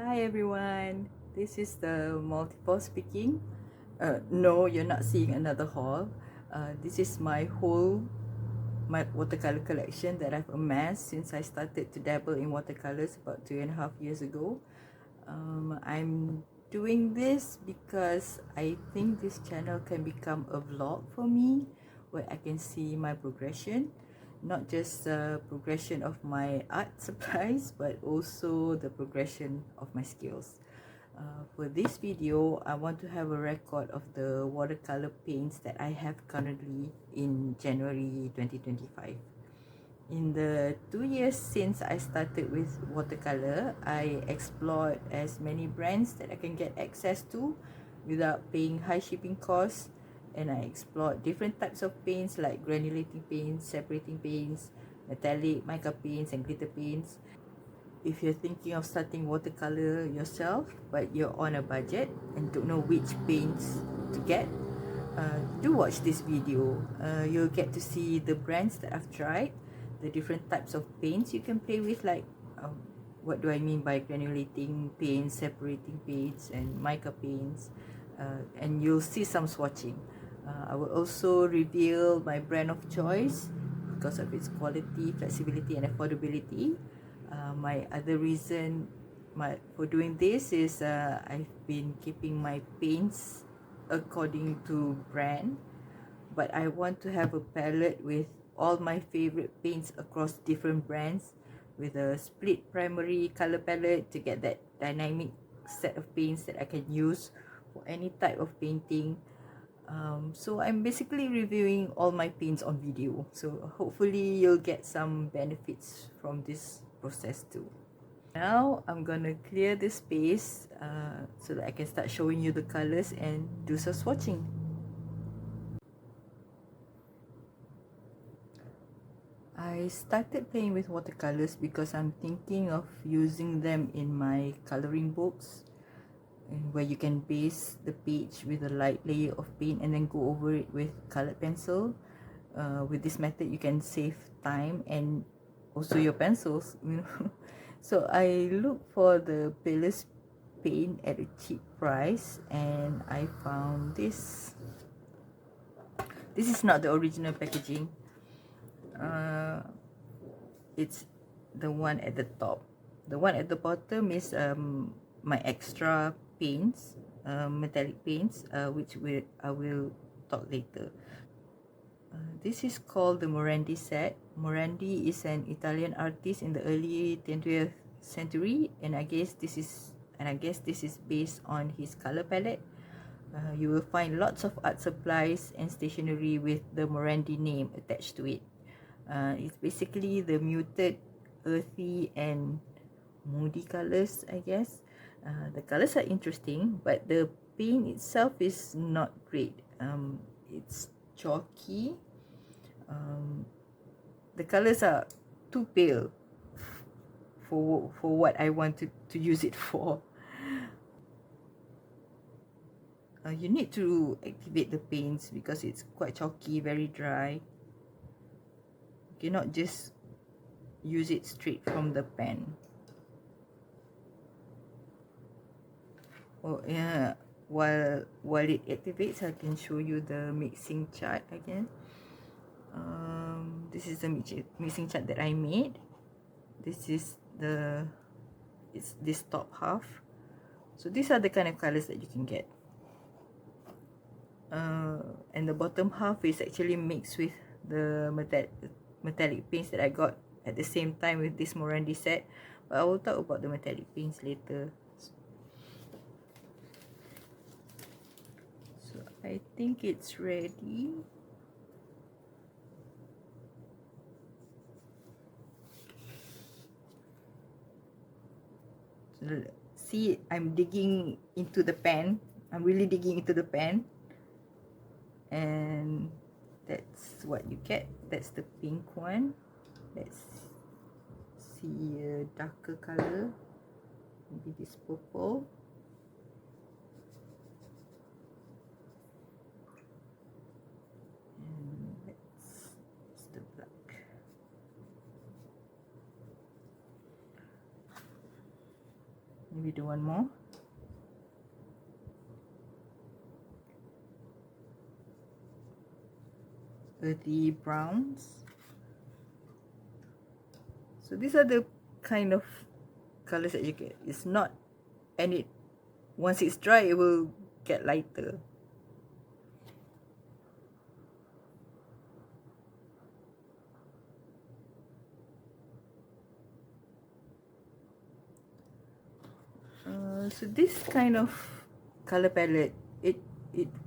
Hi everyone, this is the multiple speaking. No, you're not seeing another haul. This is my watercolor collection that I've amassed since I started to dabble in watercolors about 2.5 years ago. I'm doing this because I think this channel can become a vlog for me where I can see my progression, not just the progression of my art supplies but also the progression of my skills. For this video, I want to have a record of the watercolor paints that I have currently in January 2025. In the 2 years since I started with watercolor, I explored as many brands that I can get access to without paying high shipping costs, and I explored different types of paints like granulating paints, separating paints, metallic, mica paints and glitter paints. If you're thinking of starting watercolor yourself but you're on a budget and don't know which paints to get, do watch this video. You'll get to see the brands that I've tried, the different types of paints you can play with, like what do I mean by granulating paints, separating paints and mica paints, and you'll see some swatching. I will also reveal my brand of choice because of its quality, flexibility and affordability. My other reason for doing this is I've been keeping my paints according to brand, but I want to have a palette with all my favorite paints across different brands with a split primary color palette to get that dynamic set of paints that I can use for any type of painting. So I'm basically reviewing all my paints on video, so hopefully you'll get some benefits from this process too. Now I'm gonna clear this space so that I can start showing you the colors and do some swatching. I started playing with watercolors because I'm thinking of using them in my coloring books, where you can base the page with a light layer of paint and then go over it with colored pencil. With this method you can save time and also your pencils, you know. So I looked for the palest paint at a cheap price and I found this. This is not the original packaging. It's the one at the top. The one at the bottom is my extra paints, metallic paints, which I will talk later. This is called the Morandi set. Morandi is an Italian artist in the early 20th century, and I guess this is based on his color palette. You will find lots of art supplies and stationery with the Morandi name attached to it. It's basically the muted, earthy and moody colors, I guess. The colors are interesting, but the paint itself is not great. It's chalky. The colors are too pale for what I want to use it for. You need to activate the paints because it's quite chalky, very dry. You cannot just use it straight from the pen. Oh yeah, while it activates, I can show you the mixing chart again. This is the mixing chart that I made. This is it's this top half. So these are the kind of colors that you can get. And the bottom half is actually mixed with the metallic paints that I got at the same time with this Morandi set, but I will talk about the metallic paints later. So I think it's ready. See, I'm digging into the pan. I'm really digging into the pan, and that's what you get. That's the pink one. Let's see a darker color, maybe this purple. And that's the black. Maybe the do one more. Earthy browns. So these are the kind of colors that you get. It's not, and it, once it's dry, it will get lighter. So this kind of color palette, it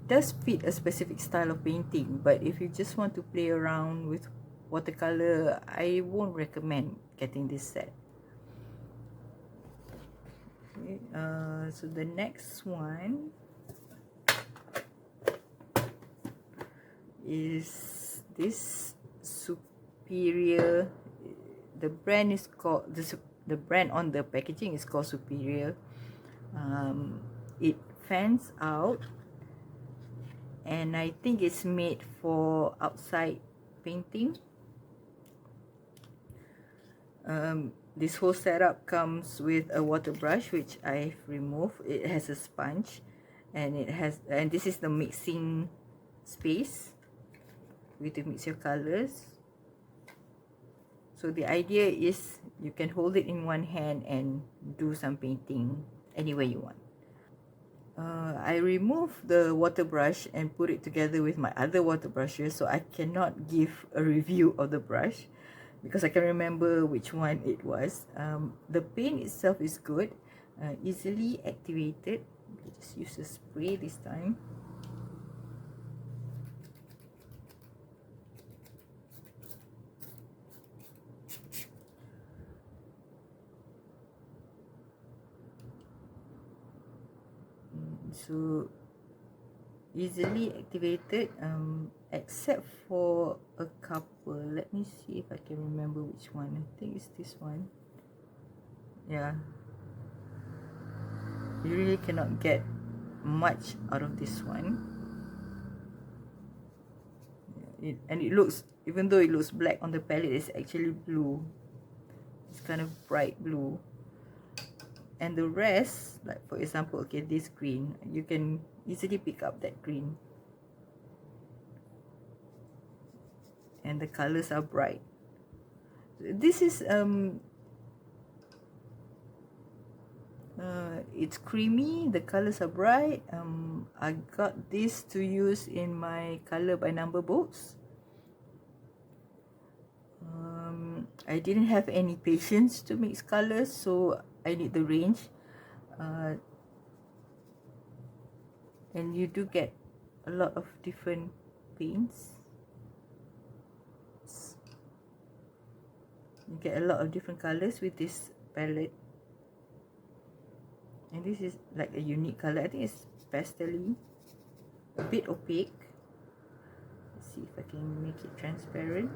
does fit a specific style of painting, but if you just want to play around with watercolor, I won't recommend getting this set. Okay, so the next one is this Superior. The brand is called, the brand on the packaging is called Superior. It fans out, and I think it's made for outside painting. This whole setup comes with a water brush, which I've removed. It has a sponge, and this is the mixing space with to mix your colors. So the idea is you can hold it in one hand and do some painting anywhere you want. I removed the water brush and put it together with my other water brushes, so I cannot give a review of the brush because I can remember which one it was. The paint itself is good, easily activated. Just use a spray this time. So easily activated, except for a couple. Let me see if I can remember which one. I think it's this one. Yeah, you really cannot get much out of this one. And it looks, even though it looks black on the palette, it's actually blue. It's kind of bright blue. And the rest, like for example, okay, this green, you can easily pick up that green. And the colors are bright. This is it's creamy, the colors are bright. I got this to use in my color by number books. I didn't have any patience to mix colors, so I need the range. And you do get a lot of different paints. You get a lot of different colors with this palette. And this is like a unique color. I think it's pastel-y, a bit opaque. Let's see if I can make it transparent.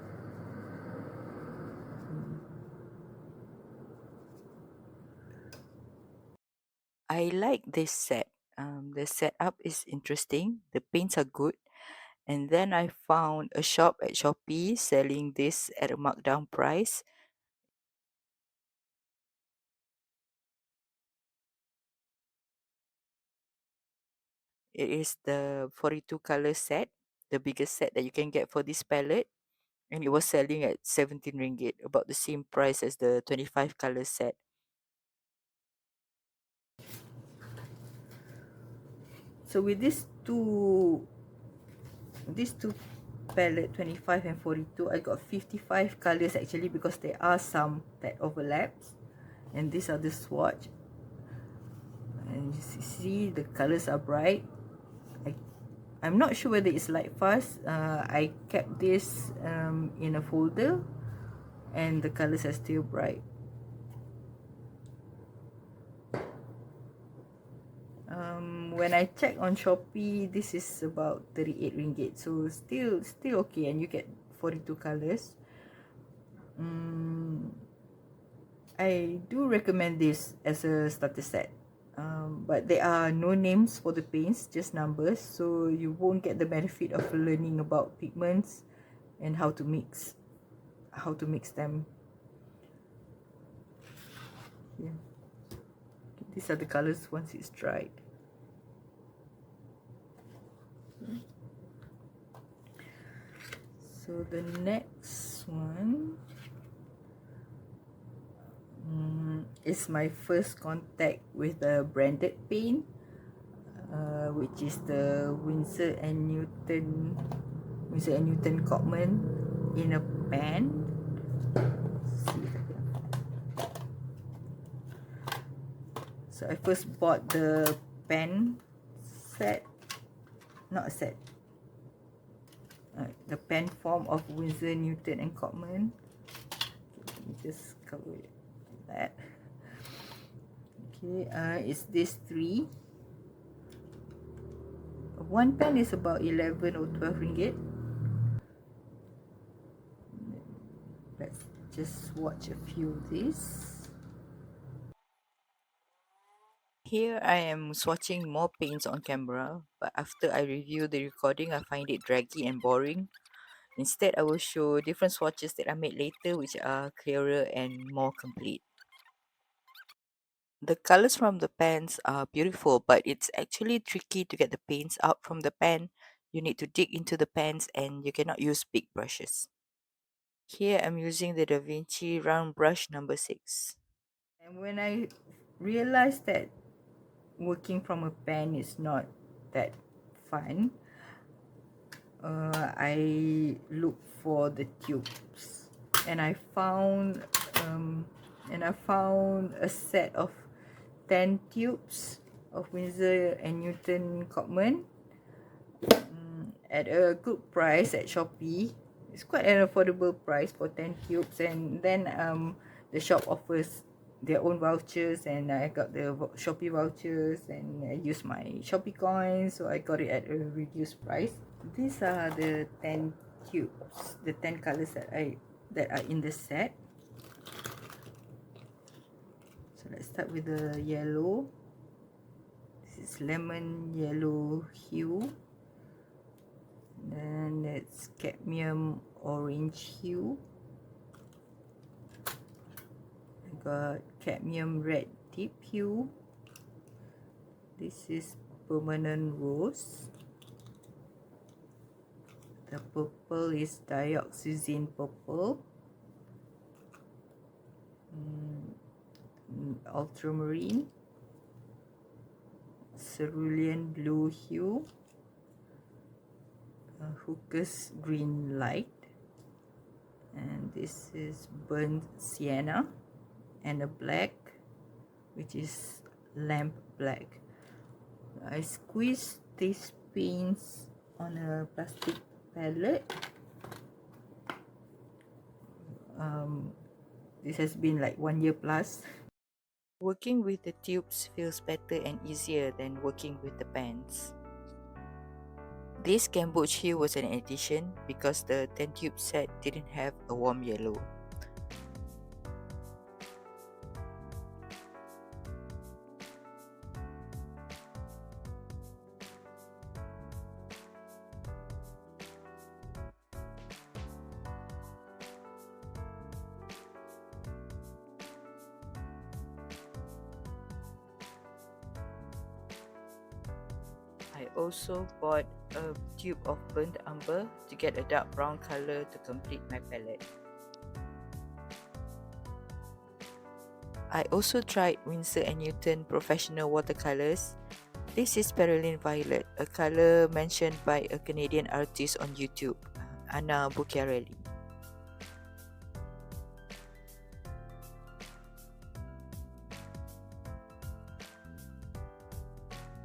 I like this set. The setup is interesting. The paints are good. And then I found a shop at Shopee selling this at a markdown price. It is the 42 color set, the biggest set that you can get for this palette. And it was selling at 17 ringgit, about the same price as the 25 color set. So with these two palette, 25 and 42, I got 55 colors actually, because there are some that overlaps. And these are the swatch. And you see the colors are bright. I'm not sure whether it's lightfast. I kept this in a folder, and the colors are still bright. When I check on Shopee, this is about 38 ringgit, so still okay, and you get 42 colors. I do recommend this as a starter set, but there are no names for the paints, just numbers, so you won't get the benefit of learning about pigments and how to mix them. Yeah. These are the colors once it's dried. So the next one is my first contact with a branded paint, which is the Winsor Newton Common in a pan. So I first bought the pen set, not a set, the pen form of Winsor Newton and Common. Let me just cover it like that. Okay, it's this three. One pen is about 11 or 12 ringgit. Let's just swatch a few of these. Here I am swatching more paints on camera, but after I review the recording, I find it draggy and boring. Instead, I will show different swatches that I made later, which are clearer and more complete. The colors from the pans are beautiful, but it's actually tricky to get the paints out from the pan. You need to dig into the pans and you cannot use big brushes. Here I'm using the Da Vinci round brush number 6. And when I realized that working from a pen is not that fun, I looked for the tubes, and I found a set of 10 tubes of Winsor and Newton Common at a good price at Shopee. It's quite an affordable price for 10 tubes, and then the shop offers their own vouchers, and I got the Shopee vouchers and I used my Shopee coins, so I got it at a reduced price. These are the 10 tubes, the 10 colors that are in the set. So let's start with the yellow. This is lemon yellow hue. Then it's cadmium orange hue. I got cadmium red deep hue. This is permanent rose. The purple is dioxazine purple. Ultramarine. Cerulean blue hue. Hooker's green light. And this is burnt sienna. And a black, which is lamp black. I squeezed these paints on a plastic palette. This has been like 1 year plus. Working with the tubes feels better and easier than working with the pans. This Cambodge hue was an addition because the 10 tube set didn't have a warm yellow. I also bought a tube of burnt umber to get a dark brown color to complete my palette. I also tried Winsor & Newton Professional Watercolors. This is Perylene Violet, a color mentioned by a Canadian artist on YouTube, Anna Bucchiarelli.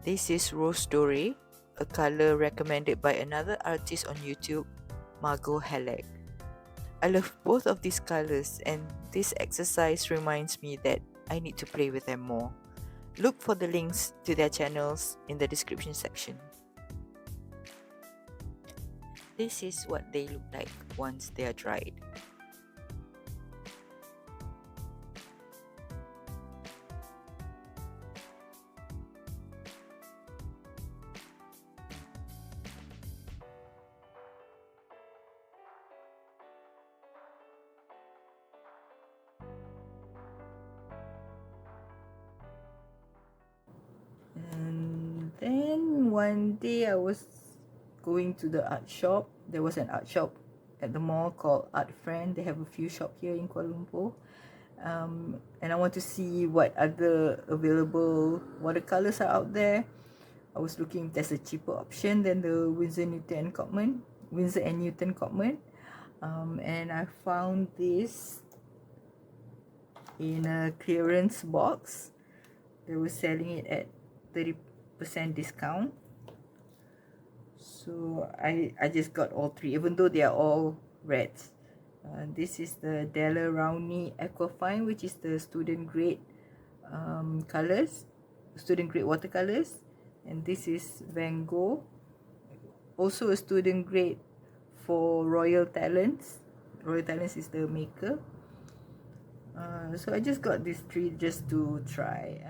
This is Rose Doré, a color recommended by another artist on YouTube, Margot Halleck. I love both of these colors, and this exercise reminds me that I need to play with them more. Look for the links to their channels in the description section. This is what they look like once they are dried. one day I was going to the art shop. There was an art shop at the mall called Art Friend. They have a few shops here in Kuala Lumpur. And I want to see what other available watercolors are out there. I was looking if there's a cheaper option than the Winsor Newton Cotman, Winsor and Newton Cotman. And I found this in a clearance box. They were selling it at 30% discount. So I just got all three, even though they are all reds. This is the Della Rowney Aquafine, which is the student grade colors, student grade watercolors. And this is Van Gogh, also a student grade for Royal Talens. Royal Talens is the maker. So I just got these three just to try.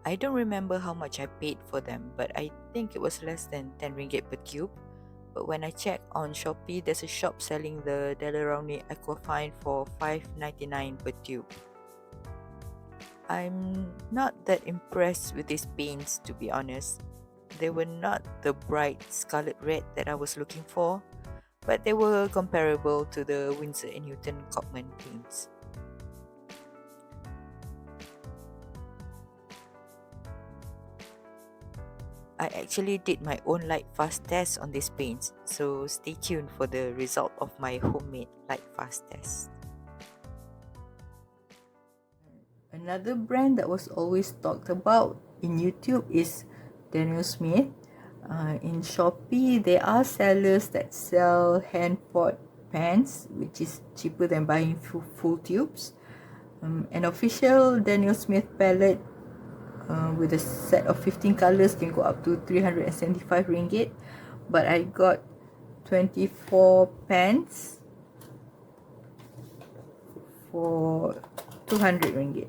I don't remember how much I paid for them, but I think it was less than 10 ringgit per tube. But when I checked on Shopee, there's a shop selling the Della Rowney Aquafine for $5.99 per tube. I'm not that impressed with these paints, to be honest. They were not the bright scarlet red that I was looking for, but they were comparable to the Winsor & Newton Cotman paints. I actually did my own lightfast test on these paints, so stay tuned for the result of my homemade lightfast test. Another brand that was always talked about in YouTube is Daniel Smith. In Shopee, there are sellers that sell hand-poured pans, which is cheaper than buying full tubes. An official Daniel Smith palette with a set of 15 colors can go up to 375 ringgit, but I got 24 pans for 200 ringgit,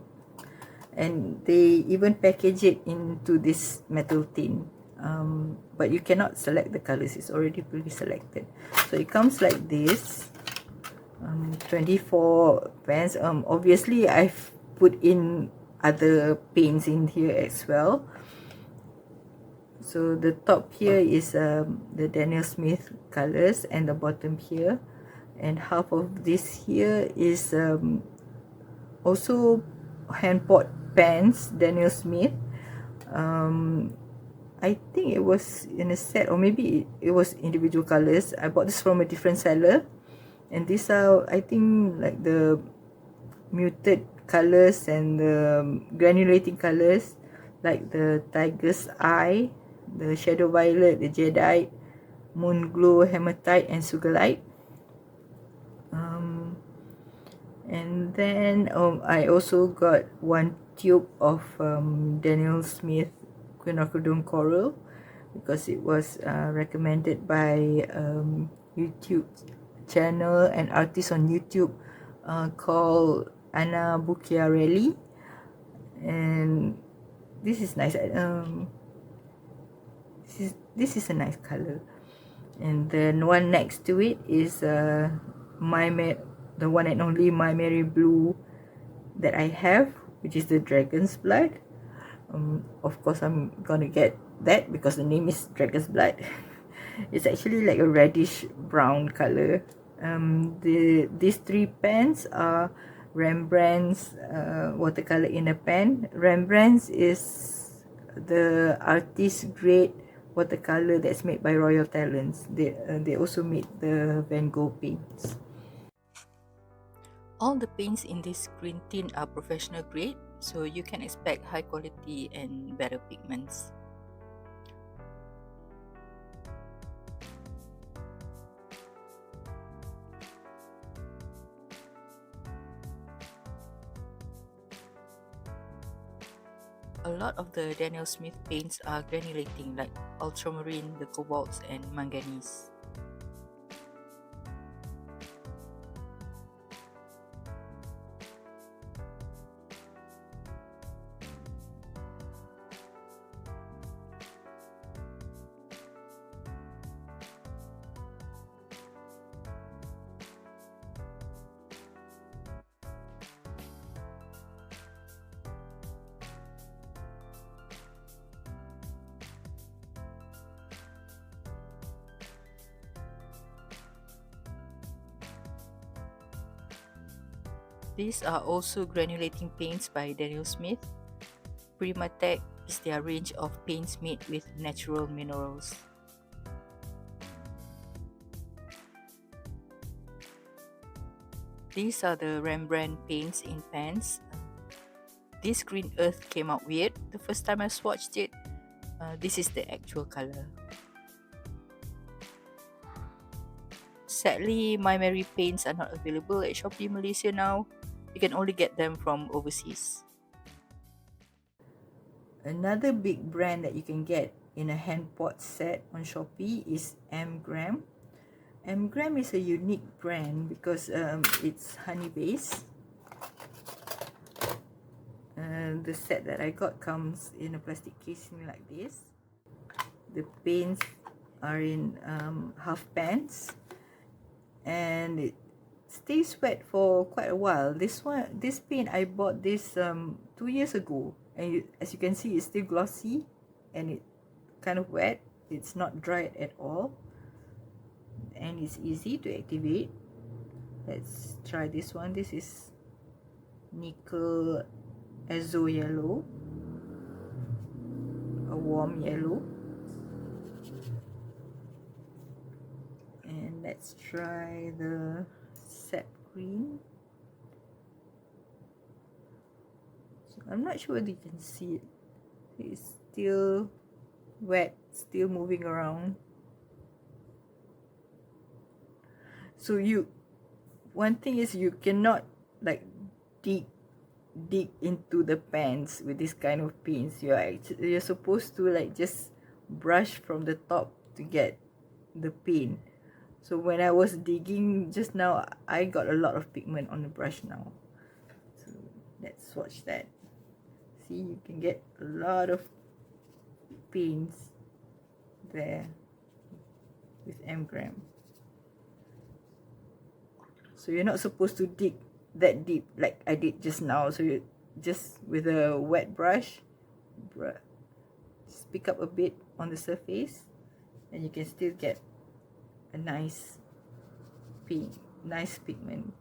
and they even package it into this metal tin, but you cannot select the colors, it's already pre-selected. So it comes like this, 24 pans. Obviously I've put in other paints in here as well. So the top here is the Daniel Smith colors, and the bottom here, and half of this here is also hand poured pans, Daniel Smith. I think it was in a set, or maybe it was individual colors. I bought this from a different seller, and these are, I think, like the muted colors and the granulating colors, like the Tiger's Eye, the Shadow Violet, the Jadeite, Moon Glow, Hematite, and Sugarlight. And then I also got one tube of Daniel Smith Quinacridone Coral, because it was recommended by YouTube channel and artist on YouTube called Anna Bucchiarelli, and this is nice. This is a nice color. And then one next to it is Maimeri, the one and only Maimeri blue that I have, which is the Dragon's Blood. Of course I'm gonna get that because the name is Dragon's Blood. It's actually like a reddish brown color. These three pens are Rembrandt's watercolor in a pen. Rembrandt's is the artist grade watercolor that's made by Royal Talens. They also made the Van Gogh paints. All the paints in this green tin are professional grade, so you can expect high quality and better pigments. A lot of the Daniel Smith paints are granulating, like ultramarine, the cobalts, and manganese. These are also granulating paints by Daniel Smith. Primatech is their range of paints made with natural minerals. These are the Rembrandt paints in pans. This green earth came out weird the first time I swatched it. This is the actual color. Sadly, Maimeri paints are not available at Shopee Malaysia now. You can only get them from overseas. Another big brand that you can get in a hand pot set on Shopee is Gram. Gram is a unique brand because it's honey based. The set that I got comes in a plastic casing like this. The paints are in half pans, and it stays wet for quite a while. This paint I bought this 2 years ago, and as you can see, it's still glossy and it's kind of wet. It's not dried at all, and it's easy to activate. Let's try this one. This is nickel azo yellow, a warm yellow. And let's try the sap green. So I'm not sure whether you can see it. It's still wet, still moving around. So one thing is you cannot like dig into the pans with this kind of paints. You're supposed to like just brush from the top to get the paint. So when I was digging just now, I got a lot of pigment on the brush now. So let's swatch that. See, you can get a lot of paints there with Gram. So you're not supposed to dig that deep like I did just now. So you just with a wet brush, just pick up a bit on the surface, and you can still get a nice pigment.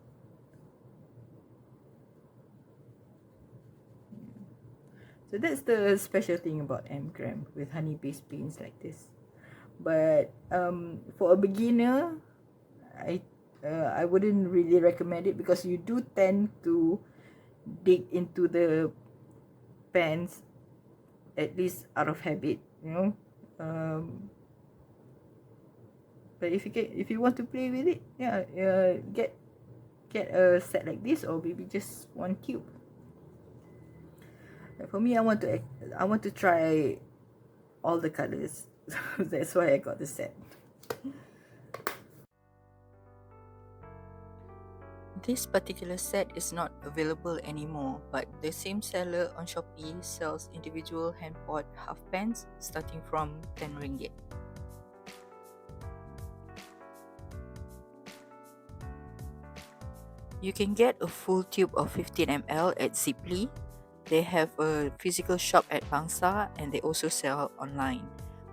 So that's the special thing about Gram with honey based paints like this. But for a beginner, I wouldn't really recommend it because you do tend to dig into the pans, at least out of habit, you know. But if you want to play with it, get a set like this, or maybe just one tube. For me, I want to try all the colors. That's why I got the set. This particular set is not available anymore, but the same seller on Shopee sells individual hand pot half pans starting from 10 ringgit. You can get a full tube of 15 ml at Ziply. They have a physical shop at Bangsa, and they also sell online.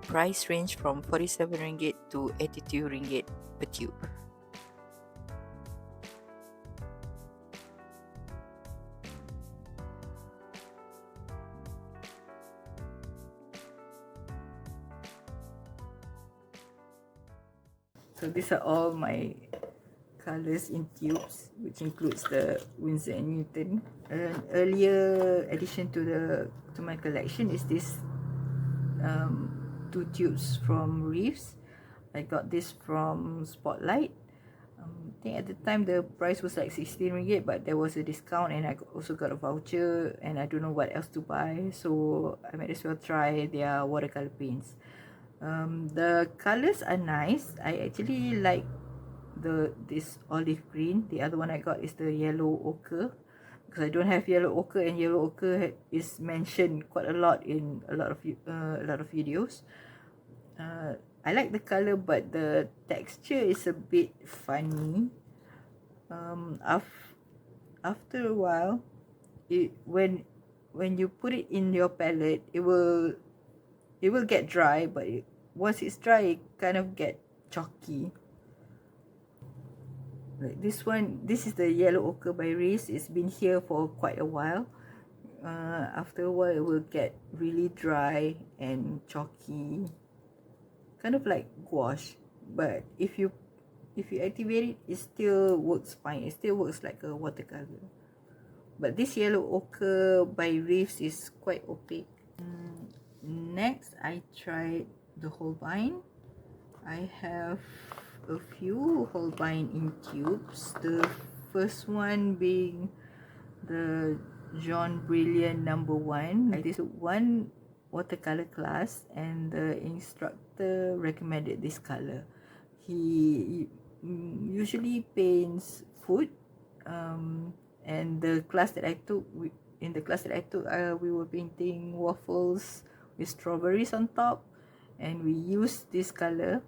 Price range from 47 ringgit to 82 ringgit per tube. So these are all my colors in tubes, which includes the Winsor Newton. An earlier addition to my collection is this 2 tubes from Reeves. I got this from Spotlight. I think at the time the price was like 16 ringgit, but there was a discount, and I also got a voucher, and I don't know what else to buy, so I might as well try their watercolor paints. The colors are nice. I actually like this olive green. The other one I got is the yellow ochre, because I don't have yellow ochre, and yellow ochre is mentioned quite a lot in a lot of videos. I like the color, but the texture is a bit funny. After a while, when you put it in your palette, it will get dry, but once it's dry, it kind of get chalky. Like this one, this is the yellow ochre by Reeves. It's been here for quite a while. After a while it will get really dry and chalky, kind of like gouache, but if you activate it, it still works fine. It still works like a watercolor. But this yellow ochre by Reeves is quite opaque. Next, I tried the Holbein. I have a few Holbein in tubes. The first one being the John Brilliant #1. I took one watercolor class and the instructor recommended this color. He usually paints food, and the class that I took, we were painting waffles with strawberries on top, and we used this color.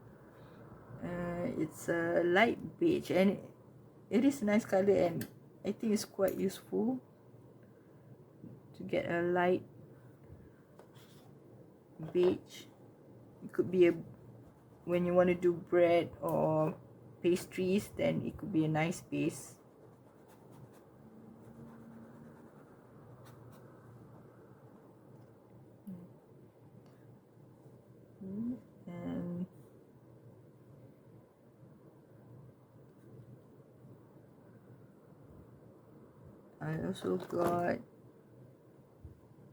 It's a light beige, and it is a nice color, and I think it's quite useful to get a light beige. It could be when you want to do bread or pastries, then it could be a nice base. And I also got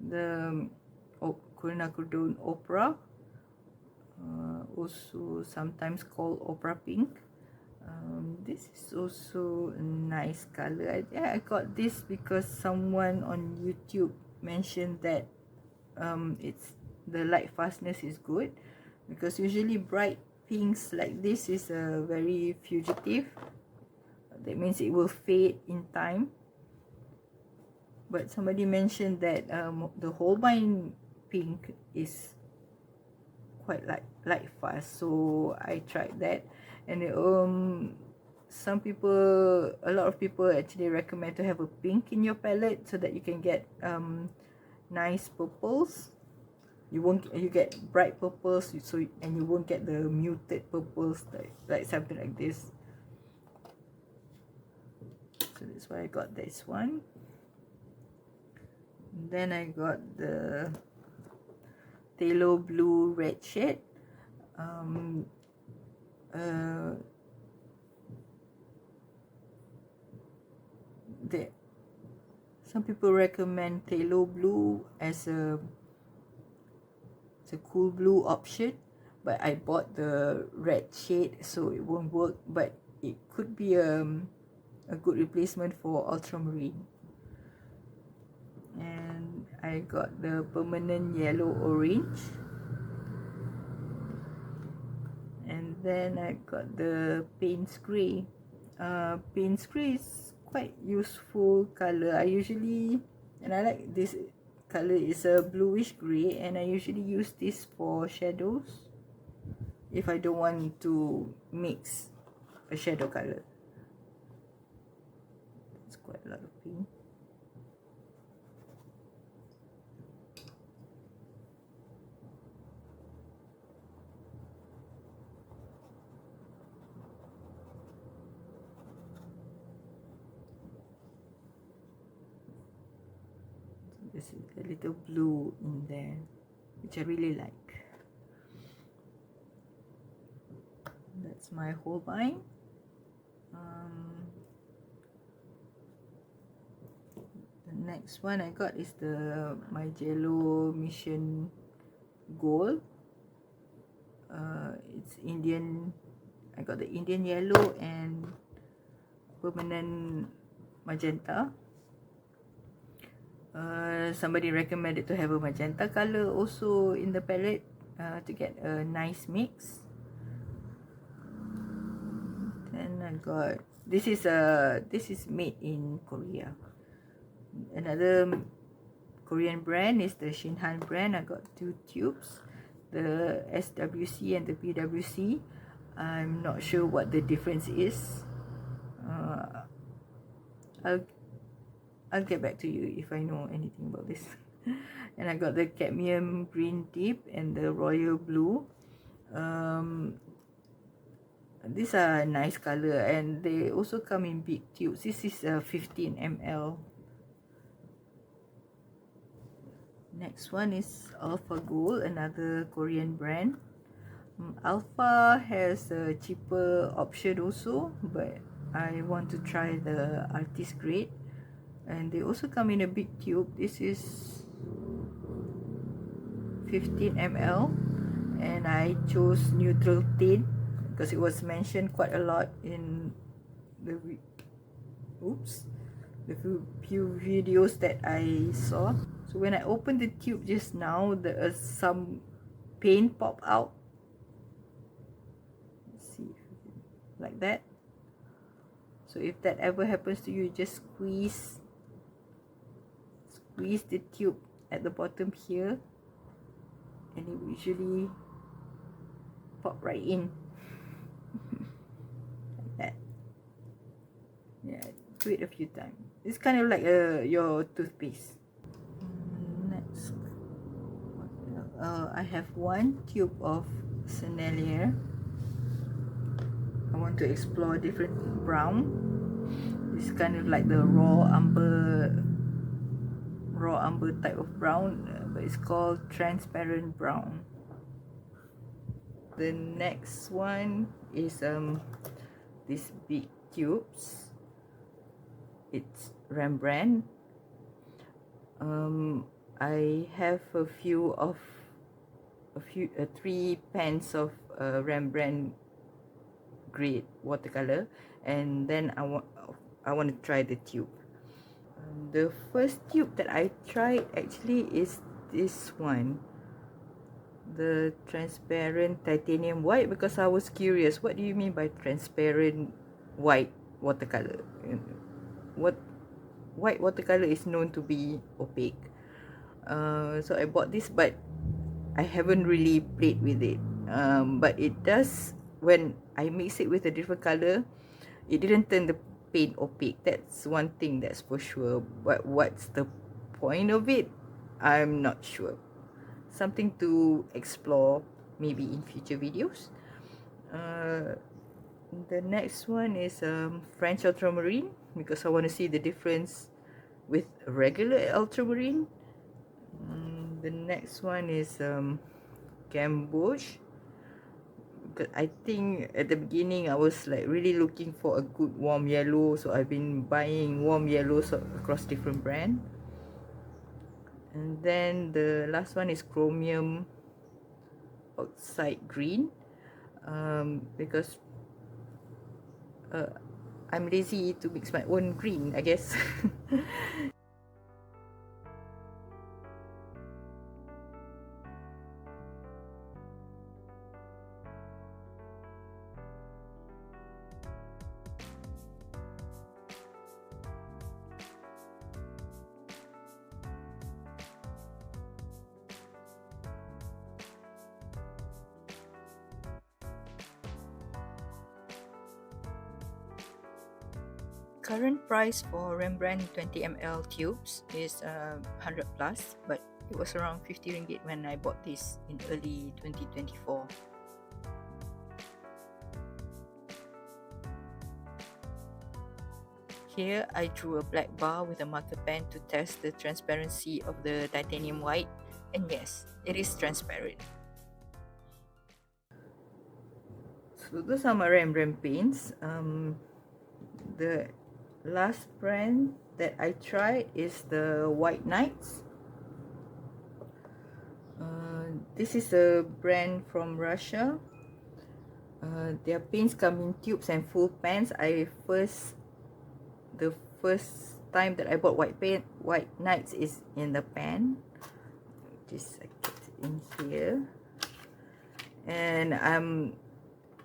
the quinacridone opera, also sometimes called opera pink. This is also a nice color. I got this because someone on YouTube mentioned that it's the light fastness is good, because usually bright pinks like this is very fugitive. That means it will fade in time. But somebody mentioned that the Holbein pink is quite light fast, so I tried that. And a lot of people actually recommend to have a pink in your palette so that you can get nice purples. You get bright purples, and you won't get the muted purples like something like this. So that's why I got this one. Then I got the phthalo blue red shade. Some people recommend phthalo blue as a cool blue option, but I bought the red shade, so it won't work, but it could be a good replacement for ultramarine. And I got the permanent yellow orange, and then I got the Payne's Grey. Payne's Grey is quite useful color. I like this color. It's a bluish grey, and I usually use this for shadows if I don't want to mix a shadow color. It's quite a lot of pink. There's a little blue in there, which I really like. That's my Holbein. The next one I got is the Mijello Mission Gold. It's Indian. I got the Indian yellow and permanent magenta. Somebody recommended to have a magenta color also in the palette to get a nice mix. Then I got this is made in Korea. Another Korean brand is the Shinhan brand. I got 2 tubes, the SWC and the PWC. I'm not sure what the difference is. I'll get back to you if I know anything about this. And I got the cadmium green tip and the royal blue. These are nice color, and they also come in big tubes. This is 15 ml. Next one is Alpha Gold, another Korean brand. Alpha has a cheaper option also, but I want to try the artist grade, and they also come in a big tube. This is 15 ml, and I chose neutral tint because it was mentioned quite a lot in the few videos that I saw. So when I opened the tube just now, there is some paint pop out. Let's see, like that. So if that ever happens to you, just squeeze the tube at the bottom here, and it will usually pop right in. Like that. Yeah, do it a few times. It's kind of like your toothpaste. Next, I have one tube of Sennelier. I want to explore different brown. It's kind of like the raw umber type of brown, but it's called transparent brown. The next one is these big tubes. It's Rembrandt. I have three pans of Rembrandt grade watercolor, and then I want to try the tube. The first tube that I tried actually is this one, the transparent titanium white, because I was curious, what do you mean by transparent white watercolor? What white watercolor is known to be opaque. So I bought this, but I haven't really played with it. But it does, when I mix it with a different color, it didn't turn the paint opaque. That's one thing that's for sure. But what's the point of it? I'm not sure. Something to explore maybe in future videos. The next one is French ultramarine, because I want to see the difference with regular ultramarine. The next one is Gamboge, because I think at the beginning I was like really looking for a good warm yellow, so I've been buying warm yellows across different brands. And then the last one is chromium oxide green, because I'm lazy to mix my own green, I guess. Current price for Rembrandt 20 ml tubes is 100 plus, but it was around 50 ringgit when I bought this in early 2024. Here I drew a black bar with a marker pen to test the transparency of the titanium white, and yes, it is transparent. So those are my Rembrandt paints. The last brand that I tried is the White Knights. This is a brand from Russia. Their paints come in tubes and full pans. The first time that I bought White Knights is in the pan. Just like it in here. And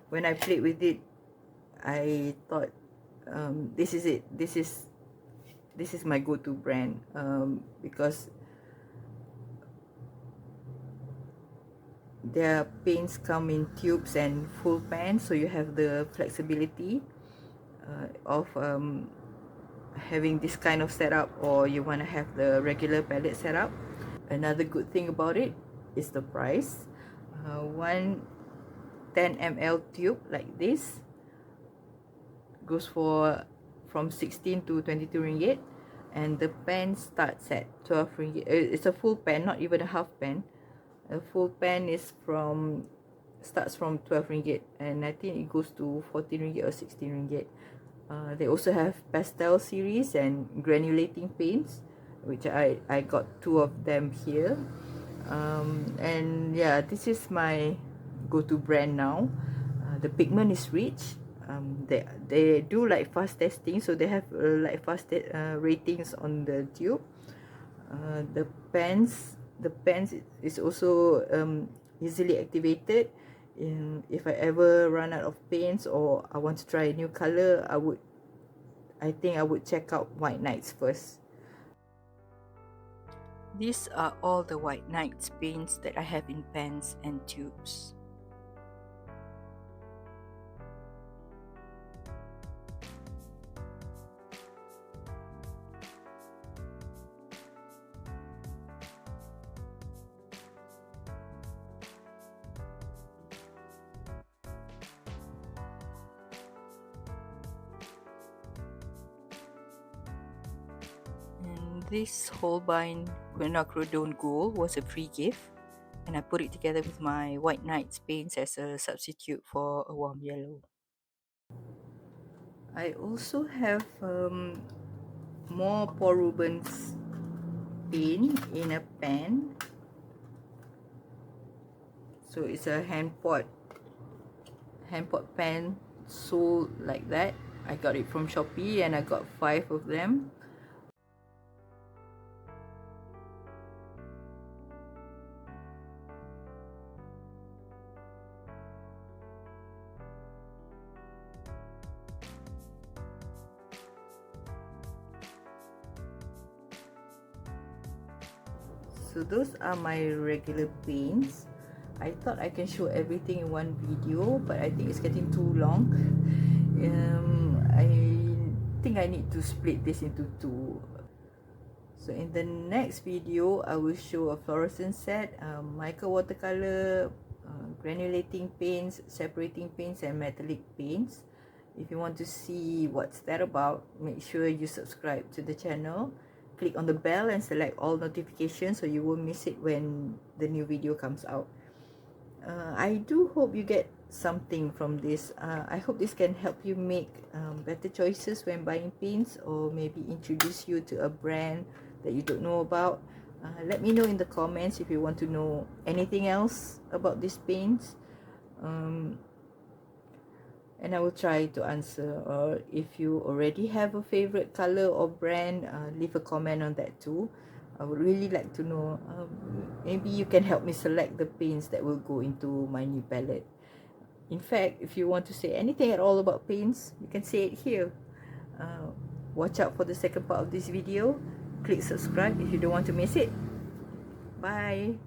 when I played with it, I thought, this is it. This is my go-to brand, because their paints come in tubes and full pans, so you have the flexibility of having this kind of setup, or you want to have the regular palette setup. Another good thing about it is the price. One 10 ml tube like this goes for from 16 to 22 ringgit, and the pen starts at 12 ringgit. It's a full pen, not even a half pen. A full pen is starts from 12 ringgit, and I think it goes to 14 ringgit or 16 ringgit. They also have pastel series and granulating paints, which I got 2 of them here. And yeah, this is my go-to brand now. The pigment is rich. They do like fast testing, so they have like fast ratings on the tube. The pens is also easily activated. If I ever run out of paints or I want to try a new color, I think I would check out White Nights first. These are all the White Nights paints that I have in pens and tubes. This Holbein quinacridone gold was a free gift, and I put it together with my White Nights paints as a substitute for a warm yellow. I also have more Paul Rubens paint in a pan. So it's a hand pot pen sold like that. I got it from Shopee and I got 5 of them. So those are my regular paints. I thought I can show everything in one video, but I think it's getting too long. I think I need to split this into 2. So in the next video, I will show a fluorescent set, mica watercolor, granulating paints, separating paints, and metallic paints. If you want to see what's that about, make sure you subscribe to the channel. Click on the bell and select all notifications so you won't miss it when the new video comes out. I do hope you get something from this. I hope this can help you make better choices when buying paints, or maybe introduce you to a brand that you don't know about. Let me know in the comments if you want to know anything else about these paints. And I will try to answer. Or if you already have a favorite color or brand, leave a comment on that too. I would really like to know. Maybe you can help me select the paints that will go into my new palette. In fact, if you want to say anything at all about paints, you can say it here. Watch out for the second part of this video. Click subscribe if you don't want to miss it. Bye.